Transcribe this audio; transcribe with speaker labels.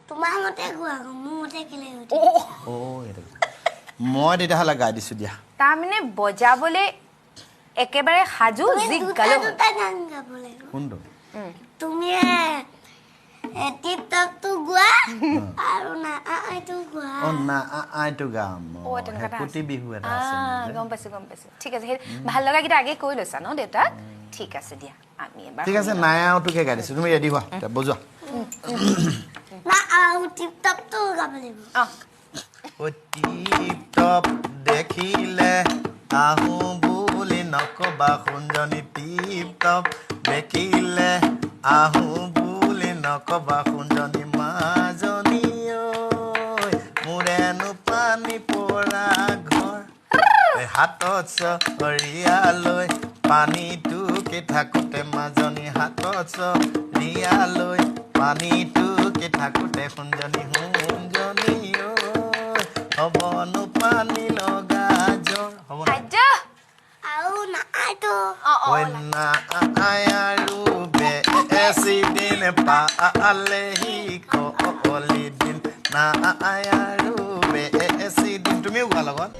Speaker 1: তোমাৰ মতে গোৱা মোৰ মতে কেলে
Speaker 2: ও এটা মই তেতিয়াহ'লে গাই দিছো দিয়া
Speaker 3: তাৰ মানে বজাবলে একেবাৰে হাজু জিক গালো
Speaker 1: দুটা গান গাব লাগিব
Speaker 2: কোনটো
Speaker 1: তুমি টিপ টপ তো গোৱা আৰু না আইটো গোৱা
Speaker 2: না আইটো গাম হেকুটি বিহু এটা আছে
Speaker 3: গম পাইছো ঠিক আছে ভাল লগা গীত আগে কৈ লৈছা ন দেউতা ঠিক আছে দিয়া আমি এবাৰ
Speaker 2: ঠিক আছে নায়াওটোকে গাই দিছো তুমি ৰেডি হোৱা বজোৱা
Speaker 1: না আৰু টিপ টপ তো গাব লাগিব
Speaker 2: ও টিপ টপ দেখিলে আহো বুলি নকবা শুনজনী টিপ টপ দেখিলে আহো বুলি নকবা শুনজনী মাজনী ঐ মোৰেনো পানী পৰা ঘৰ হাতত চৰিয়ালৈ পানীটোকে থাকোতে মাজনী হাতত চৰিয়ালৈ পানীটোকে থাকোতে শুনজনী শুনজনী ঐ হবনো পানী লগা জ্বৰ হ'ব
Speaker 3: আজা
Speaker 1: আৰু না আইটো
Speaker 2: ঐ না আৰু বেছিদিন পালেহি কলি দিন না আৰু বেছিদিন তুমিও গোৱা লগত